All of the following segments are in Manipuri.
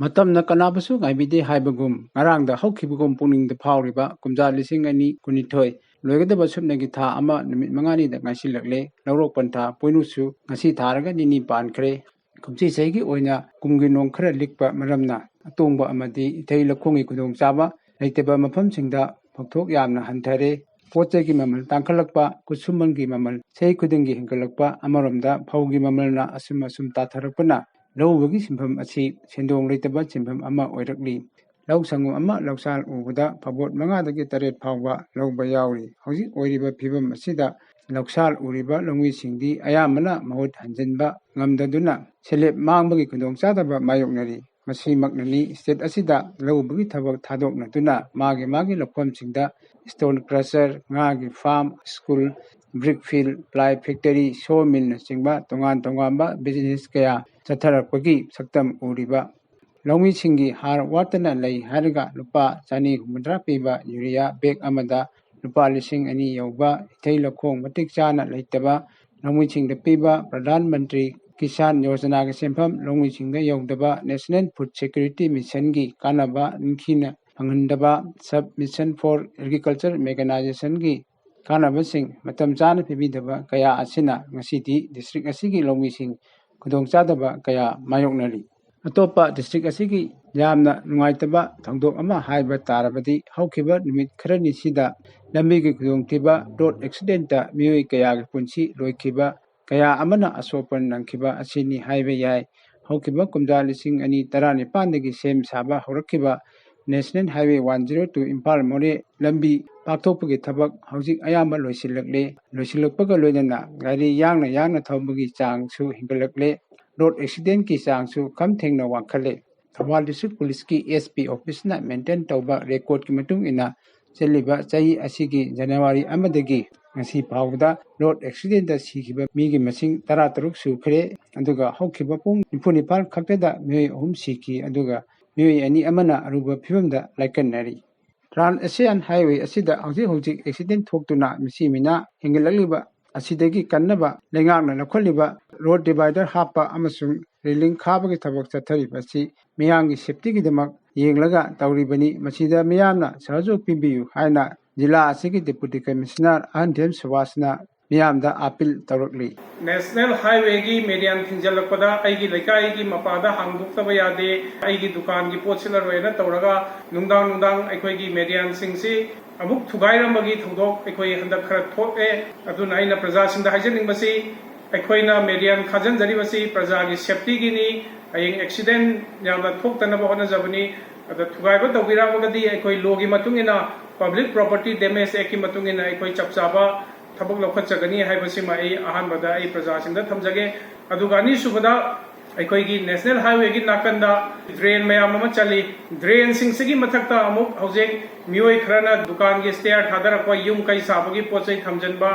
ꯃꯇꯝꯅ ꯀꯅꯥꯕꯨꯁꯨ ꯉꯥꯏꯕꯤꯗꯦ ꯍꯥꯏꯕꯒꯨꯝ ꯉꯔꯥꯡꯗ ꯍꯧꯈꯤꯕꯒꯨꯝ ꯄꯨꯛꯅꯤꯡꯗ ꯐꯥꯎꯔꯤꯕ ꯀꯨꯝꯖꯥ 2022 ꯂꯣꯏꯒꯗꯕ ꯁꯨꯞꯅꯒꯤ ꯊꯥ ꯑꯃ ꯅꯨꯃꯤꯠ 5ꯅꯤꯗ ꯉꯥꯏꯁꯤꯜꯂꯛꯂꯦ꯫ ꯂꯧꯔꯣꯛ ꯄꯟꯊꯥ ꯄꯣꯏꯅꯨꯁꯨ ꯉꯁꯤ ꯊꯥꯔꯒ 2 ꯄꯥꯟꯈ꯭ꯔꯦ꯫ ꯀꯨꯝꯁꯤ ꯆꯍꯤꯒꯤ ꯑꯣꯏꯅ ꯀꯨꯝꯒꯤ ꯅꯣꯡ ꯈꯔ ꯂꯤꯛꯄ ꯃꯔꯝꯅ ꯑꯇꯣꯡꯕ ꯑꯃꯗꯤ ꯏꯊꯩ ꯂꯧꯈꯣꯡꯒꯤ ꯈꯨꯗꯣꯡꯆꯥꯕ ꯂꯩꯇꯕ ꯃꯐꯝꯁꯤꯡꯗ ꯐꯧꯊꯣꯛ ꯌꯥꯝꯅ ꯍꯟꯊꯔꯦ꯫ ꯄꯣꯠ ꯆꯩꯒꯤ ꯃꯃꯜ ꯇꯥꯡꯈꯠꯂꯛꯄ, ꯈꯨꯠꯁꯨꯃꯟꯒꯤ ꯃꯃꯜ ꯆꯍꯤ ꯈꯨꯗꯤꯡꯒꯤ ꯍꯦꯟꯒꯠꯂꯛꯄ, ꯑꯃꯔꯣꯝꯗ ꯐꯧꯒꯤ ꯃꯃꯜꯅ ꯑꯁꯨꯝ ꯇꯥꯊꯔꯛꯄꯅ ꯂꯧꯎꯕꯒꯤ ꯁꯤꯟꯐꯝ ꯑꯁꯤ ꯁꯦꯟꯗꯣꯡ ꯂꯩꯇꯕ ꯁꯤꯟꯐꯝ ꯑꯃ ꯑꯣꯏꯔꯛꯂꯤ꯫ ꯂꯧ ꯁꯪꯒꯝ ꯑꯃ ꯂꯧꯁꯥꯜ ꯎꯕꯗ ꯐꯧꯕꯣꯠ 5ꯗꯒꯤ 8 ꯐꯥꯎꯕ ꯂꯧꯕ ꯌꯥꯎꯔꯤ꯫ ꯍꯧꯖꯤꯛ ꯑꯣꯏꯔꯤꯕ ꯐꯤꯚꯝ ꯑꯁꯤꯗ ꯂꯧꯁꯥꯜ ꯎꯔꯤꯕ ꯂꯧꯃꯤꯁꯤꯡꯗꯤ ꯑꯌꯥꯝꯕꯅ ꯃꯍꯨꯠ ꯍꯟꯖꯤꯟꯕ ꯉꯝꯗꯗꯨꯅ ꯁꯦꯜꯂꯦꯞ ꯃꯥꯡꯕꯒꯤ ꯈꯨꯗꯣꯡꯆꯥꯗꯕ ꯃꯥꯌꯣꯛꯅꯔꯤ꯫ ꯃꯁꯤꯃꯛꯅꯅꯤ ꯁ꯭ꯇꯦꯠ ꯑꯁꯤꯗ ꯂꯧꯎꯕꯒꯤ ꯊꯕꯛ ꯊꯥꯗꯣꯛꯅꯗꯨꯅ ꯃꯥꯒꯤ ꯂꯧꯐꯝꯁꯤꯡꯗ ꯁ꯭ꯇꯣꯟ ꯀ꯭ꯔꯁꯔ, ꯉꯥꯒꯤ farm, school, brick field, ply factory, ꯁꯣ ꯃꯤꯜꯅꯆꯤꯡꯕ ꯇꯣꯉꯥꯟꯕ ꯕꯤꯖꯤꯅꯦꯁ ꯀꯌꯥ ꯆꯠꯊꯔꯛꯄꯒꯤ ꯁꯛꯇꯝ ꯎꯔꯤꯕ ꯂꯧꯃꯤꯁꯤꯡꯒꯤ ꯍꯥꯔ ꯋꯥꯠꯇꯅ ꯂꯩ ꯍꯥꯏꯔꯒ ꯂꯨꯄꯥ 250 ꯄꯤꯕ ꯌꯨꯔꯤꯌꯥ ꯕꯦꯛ ꯑꯃꯗ ꯂꯨꯄꯥ 2,000 ꯌꯧꯕ, ꯏꯊꯩ ꯂꯧꯈꯣꯡ ꯃꯇꯤꯛ ꯆꯥꯅ ꯂꯩꯇꯕ, ꯂꯧꯃꯤꯁꯤꯡꯗ ꯄꯤꯕ ꯄ꯭ꯔꯙꯥꯟ ꯃꯟꯇ꯭ꯔꯤ ꯀꯤꯁꯥꯟ ꯌꯣꯖꯅꯥꯒꯤ ꯁꯦꯟꯐꯝ ꯂꯧꯃꯤꯁꯤꯡꯗ ꯌꯧꯗꯕ, ꯅꯦꯁꯅꯦꯜ ꯐꯨꯗ ꯁꯦꯀ꯭ꯌꯨꯔꯤꯇꯤ ꯃꯤꯁꯟꯒꯤ ꯀꯥꯟꯅꯕ ꯅꯤꯡꯊꯤꯅ ꯐꯪꯍꯟꯗꯕ, ꯁꯕ ꯃꯤꯁꯟ ꯐꯣꯔ ꯑꯦꯒ꯭ꯔꯤꯀꯜꯆꯔ ꯃꯦꯀꯅꯥꯏꯖꯦꯁꯟꯒꯤ ꯀꯥꯟꯅꯕꯁꯤꯡ ꯃꯇꯝ ꯆꯥꯅ ꯄꯤꯕꯤꯗꯕ ꯀꯌꯥ ꯑꯁꯤꯅ ꯉꯁꯤꯗꯤ ꯗꯤꯁꯇ꯭ꯔꯤꯛ ꯑꯁꯤꯒꯤ ꯂꯧꯃꯤꯁꯤꯡ ꯈꯨꯗꯣꯡꯆꯥꯗꯕ ꯀꯌꯥ ꯃꯥꯌꯣꯛꯅꯔꯤ꯫ ꯑꯇꯣꯞꯄ ꯗꯤꯁꯇ꯭ꯔꯤꯛ ꯑꯁꯤꯒꯤ ꯌꯥꯝꯅ ꯅꯨꯡꯉꯥꯏꯇꯕ ꯊꯧꯗꯣꯛ ꯑꯃ ꯍꯥꯏꯕ ꯇꯥꯔꯕꯗꯤ ꯍꯧꯈꯤꯕ ꯅꯨꯃꯤꯠ ꯈꯔꯅꯤꯁꯤꯗ ꯂꯝꯕꯤꯒꯤ ꯈꯨꯗꯣꯡꯊꯤꯕ, ꯔꯣꯗ ꯑꯦꯛꯁꯤꯗꯦꯟꯇ ꯃꯤꯑꯣꯏ ꯀꯌꯥꯒꯤ ꯄꯨꯟꯁꯤ ꯂꯣꯏꯈꯤꯕ, ꯀꯌꯥ ꯑꯃꯅ ꯑꯁꯣꯛꯄ ꯅꯪꯈꯤꯕ ꯑꯁꯤꯅꯤ ꯍꯥꯏꯕ ꯌꯥꯏ꯫ ꯍꯧꯈꯤꯕ ꯀꯨꯝꯖꯥ 2019ꯗꯒꯤ ꯁꯦꯝ ꯁꯥꯕ ꯍꯧꯔꯛꯈꯤꯕ ꯅꯦꯁꯅꯦꯜ ꯍꯥꯏꯋꯦ 102 ꯏꯝꯐꯥꯜ ꯃꯣꯔꯦ ꯂꯝꯕꯤ ꯄꯥꯛꯊꯣꯛꯄꯒꯤ ꯊꯕꯛ ꯍꯧꯖꯤꯛ ꯑꯌꯥꯝꯕ ꯂꯣꯏꯁꯤꯜꯂꯛꯂꯦ꯫ ꯂꯣꯏꯁꯤꯜꯂꯛꯄꯒ ꯂꯣꯏꯅꯅ ꯒꯥꯔꯤ ꯌꯥꯡꯅ ꯊꯧꯕꯒꯤ ꯆꯥꯡꯁꯨ ꯍꯦꯟꯒꯠꯂꯛꯂꯦ꯫ ꯔꯣꯗ ꯑꯦꯛꯁꯤꯗꯦꯟꯀꯤ ꯆꯥꯡꯁꯨ ꯈꯝ ꯊꯦꯡꯅ ꯋꯥꯡꯈꯠꯂꯦ꯫ ꯊꯧꯕꯥꯜ ꯗꯤꯁꯇ꯭ꯔꯤꯛ ꯄꯨꯂꯤꯁꯀꯤ SP ꯑꯣꯐꯤꯁꯅ ꯃꯦꯟꯇꯦꯟ ꯇꯧꯕ ꯔꯦꯀꯣꯔꯗꯀꯤ ꯃꯇꯨꯡ ꯏꯟꯅ ꯆꯠꯂꯤꯕ ꯆꯍꯤ ꯑꯁꯤꯒꯤ ꯖꯅꯨꯋꯥꯔꯤ 1ꯗꯒꯤ ꯉꯁꯤ ꯐꯥꯎꯕꯗ ꯔꯣꯗ ꯑꯦꯛꯁꯤꯗꯦꯟꯇ ꯁꯤꯈꯤꯕ ꯃꯤꯒꯤ ꯃꯁꯤꯡ 13 ꯁꯨꯈ꯭ꯔꯦ꯫ ꯑꯗꯨꯒ ꯍꯧꯈꯤꯕ ꯄꯨꯡ 94 ꯈꯛꯇꯗ ꯃꯤꯑꯣꯏ 3 ꯁꯤꯈꯤ, ꯑꯗꯨꯒ ꯃꯤꯑꯣꯏ 2 ꯑꯃꯅ ꯑꯔꯨꯕ ꯐꯤꯚꯝꯗ ꯂꯥꯏꯀꯠꯅꯔꯤ꯫ ꯇ꯭ꯔꯥꯟꯁ ꯑꯦꯁꯤꯌꯥꯟ ꯍꯥꯏꯋꯦ ꯑꯁꯤꯗ ꯍꯧꯖꯤꯛ ꯑꯦꯛꯁꯤꯗꯦꯟ ꯊꯣꯛꯇꯨꯅ ꯃꯤꯁꯤ ꯃꯤꯅꯥ ꯍꯦꯟꯒꯠꯂꯛꯂꯤꯕ ꯑꯁꯤꯗꯒꯤ ꯀꯟꯅꯕ ꯂꯩꯉꯥꯛꯅ ꯂꯧꯈꯠꯂꯤꯕ ꯔꯣꯗ ꯗꯤꯚꯥꯏꯗꯔ ꯍꯥꯞꯄ ꯑꯃꯁꯨꯡ ꯔꯦꯂꯤꯡ ꯈꯥꯕꯒꯤ ꯊꯕꯛ ꯆꯠꯊꯔꯤꯕ ꯑꯁꯤ ꯃꯤꯌꯥꯝꯒꯤ ꯁꯦꯐꯇꯤꯒꯤꯗꯃꯛ ꯌꯦꯡꯂꯒ ꯇꯧꯔꯤꯕꯅꯤ꯫ ꯃꯁꯤꯗ ꯃꯤꯌꯥꯝꯅ ꯁꯍଯꯣꯒ ꯄꯤꯕꯤꯌꯨ ꯍꯥꯏꯅ ꯖꯤꯂꯥ ꯑꯁꯤꯒꯤ ꯗꯤꯄꯨꯇꯤ ꯀꯃꯤꯁꯅꯔ ꯑꯍꯟꯊꯦꯝ ꯁꯨꯕꯥꯁꯅ ꯃꯤꯌꯥꯝꯗ ꯑꯄꯤꯜ ꯇꯧꯔꯛꯂꯤ꯫ ꯅꯦꯁꯅꯦꯜ ꯍꯥꯏꯋꯦꯒꯤ ꯃꯦꯗꯤꯌꯥꯟ ꯊꯤꯡꯖꯤꯜꯂꯛꯄꯗ ꯑꯩꯒꯤ ꯂꯩꯀꯥꯏꯒꯤ ꯃꯄꯥꯗ ꯍꯥꯡꯗꯣꯛꯇꯕ ꯌꯥꯗꯦ, ꯑꯩꯒꯤ ꯗꯨꯀꯥꯟꯒꯤ ꯄꯣꯠ ꯁꯤꯠꯂꯔꯣꯏꯅ ꯇꯧꯔꯒ ꯅꯨꯡꯗꯥꯡ ꯑꯩꯈꯣꯏꯒꯤ ꯃꯦꯗꯤꯌꯥꯟꯁꯤꯡꯁꯤ ꯑꯃꯨꯛ ꯊꯨꯒꯥꯏꯔꯝꯕꯒꯤ ꯊꯧꯗꯣꯛ ꯑꯩꯈꯣꯏ ꯍꯟꯗꯛ ꯈꯔ ꯊꯣꯛꯑꯦ꯫ ꯑꯗꯨꯅ ꯑꯩꯅ प्रजाꯁꯤꯡꯗ ꯍꯥꯏꯖꯅꯤꯡꯕꯁꯤ ꯑꯩꯈꯣꯏꯅ ꯃꯦꯗꯤꯌꯥꯟ ꯈꯥꯖꯤꯟꯖꯔꯤꯕꯁꯤ प्रजाꯒꯤ ꯁꯦꯐꯇꯤꯒꯤꯅꯤ, ꯍꯌꯦꯡ ꯑꯦꯛꯁꯤꯗꯦꯟ ꯌꯥꯝꯅ ꯊꯣꯛꯇꯅꯕ ꯍꯣꯠꯅꯖꯕꯅꯤ꯫ ꯑꯗ ꯊꯨꯒꯥꯏꯕ ꯇꯧꯕꯤꯔꯛꯑꯒꯗꯤ ꯑꯩꯈꯣꯏ ꯂꯣꯒꯤ ꯃꯇꯨꯡ ꯏꯟꯅ ꯄꯕ꯭ꯂꯤꯛ ꯄ꯭ꯔꯣꯄꯔꯇꯤ ꯗꯦꯃꯦꯖ ꯑꯦꯛꯀꯤ ꯃꯇꯨꯡ ꯏꯟꯅ ꯑꯩꯈꯣꯏ ꯆꯞ ꯆꯥꯕ ꯊꯕꯛ ꯂꯧꯈꯠꯆꯒꯅꯤ ꯍꯥꯏꯕꯁꯤꯃ ꯑꯩ ꯑꯍꯥꯟꯕꯗ ꯑꯩ प्रजाꯁꯤꯡꯗ ꯊꯝꯖꯒꯦ꯫ ꯑꯗꯨꯒ ꯑꯅꯤꯁꯨꯕꯗ ꯑꯩꯈꯣꯏꯒꯤ ꯅꯦꯁꯅꯦल ꯍꯥꯏꯋꯦꯒꯤ ꯅꯥꯀꯟꯗ ꯗ꯭ꯔꯦꯟ ꯃꯌꯥꯝ ꯑꯃ ꯆꯜꯂꯤ꯫ ꯗ꯭ꯔꯦꯟꯁꯤꯡꯁꯤꯒꯤ ꯃꯊꯛꯇ ꯑꯃꯨꯛ ꯍꯧꯖꯤꯛ ꯃꯤꯑꯣꯏ ꯈꯔꯅ ꯗꯨꯀꯥꯟꯒꯤ ꯁ꯭ꯇꯦꯌꯔ ꯊꯥꯗꯔꯛꯄ, ꯌꯨꯝ ꯀꯩ ꯁꯥꯕꯒꯤ ꯄꯣꯠ ꯆꯩ ꯊꯝꯖꯤꯟꯕ,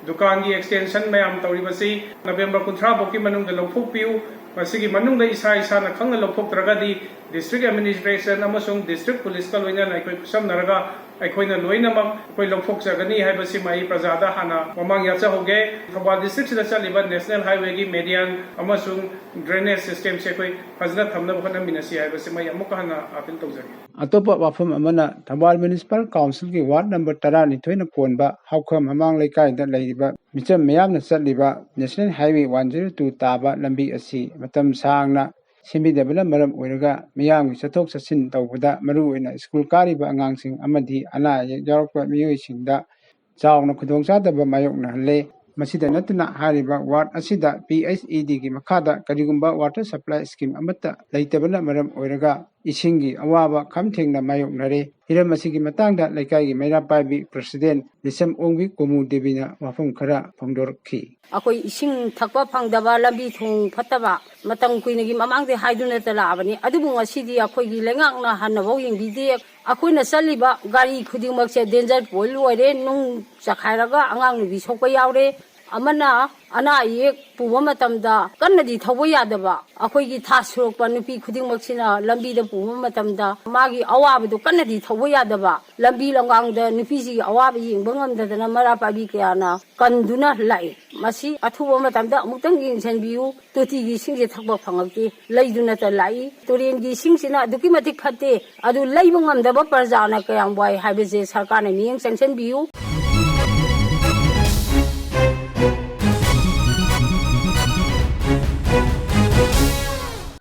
ꯗꯨꯀꯥꯟꯒꯤ ꯑꯦꯛꯁꯇꯦꯟꯁꯟ ꯃꯌꯥꯝ ꯇꯧꯔꯤꯕꯁꯤ ꯅꯕꯦꯝꯕꯔ 30 ꯐꯥꯎꯒꯤ ꯃꯅꯨꯡꯗ ꯂꯧꯊꯣꯛꯄꯤꯌꯨ꯫ ꯃꯁꯤꯒꯤ ꯃꯅꯨꯡꯗ ꯏꯁꯥꯅ ꯈꯪꯅ ꯂꯧꯊꯣꯛꯇ꯭ꯔꯒꯗꯤ ꯗꯤꯁꯇ꯭ꯔꯤꯛ ꯑꯦꯗꯃꯤꯅꯤꯁꯇ꯭ꯔꯦꯁꯟ ꯑꯃꯁꯨꯡ ꯗꯤꯁꯇ꯭ꯔꯤꯛ ꯄꯨꯂꯤꯁꯀ ꯂꯣꯏꯅꯅ ꯑꯩꯈꯣꯏ ꯈꯨꯠꯁꯝꯅꯔꯒ ꯑꯩꯈꯣꯏꯅ ꯂꯣꯏꯅꯃꯛ ꯑꯩꯈꯣꯏ ꯂꯧꯊꯣꯛꯆꯒꯅꯤ ꯍꯥꯏꯕꯁꯤꯃ ꯑꯩ प्रजाꯗ ꯍꯥꯟꯅ ꯃꯃꯥꯡ ꯌꯥꯆꯍꯧꯒꯦ꯫ ꯊꯧꯕꯥꯜ ꯗꯤꯁꯇ꯭ꯔꯤꯛꯁꯤꯗ ꯆꯠꯂꯤꯕ ꯅꯦꯁꯅꯦꯜ ꯍꯥꯏꯋꯦꯒꯤ ꯃꯦꯗꯤꯌꯥꯟ ꯑꯃꯁꯨꯡ ड्रेनेज सिस्टम से कोई फजना थमना होनामिनसी है मैं अमुक हना अपील तौजगे। अतोपा वाफम अमना थौबाल म्युनिसिपल काउंसिल की वार्ड नंबर 12 कोनबा हौखम ममांग लेकायदा लैरिबा मिचम मयामना चटलिबा नेशनल हाईवे 102 ताबा लंबी असि मतम सांगना सेंबिदबना मरम ओइरगा मियामगी चथोक चसिन तौबदा मरुओइना स्कूल कारिबा अंगांगसिंग अमदि अना यावरकपा मियोइसिंगदा चावना खुदोंचादबा मायोकना हल्ले। मसीदा नतना हारिबा वार्ड असिदा PHED की मखादा करिगुंबा वाटर सप्लाई स्कीम अमता लैतबना मरम ओइरगा इसिंगी अवाबा खमथेंगना मायोकनरे। हिरम असिगी मतांगदा लैकाईगी मैरा पाइबी प्रेसिडेंट लिसम ओंगी कोमु देवीना वाफम खरा फोंदोरखी। अखोई इसिंग थक्पा फंगदबा लंबी थोंग फत्तबा मतम कुइनगी ममांगदे हाइदुना तलाबनी अदुबु ngasiदी अखोईगी लेंगाकना हन्नबौ येंबिदे अखोइना चलिबा गाड़ी खुदिंगमक्से danger पोइल ओइरे नुंग चखाइरगा अंगांग नुबी सोकपा यावरे amana ana ayek puwa matamda kannadi thawba yadaba akhoi tha surokpa nupi khudingmaksina lambi da puwa matamda magi awabadu kannadi thawba yadaba lambi langang da nupi si awab yingba ngamdadana mara pabi kyana kanduna lai masi athuba matamda amuktang yingsanbiu toti gi singje thakba phangakti leiduna ta lai toren gi singsina duki matik phate adu leiba ngamdaba parjana kayang bai haibeje sarkar na miyeng sanction biu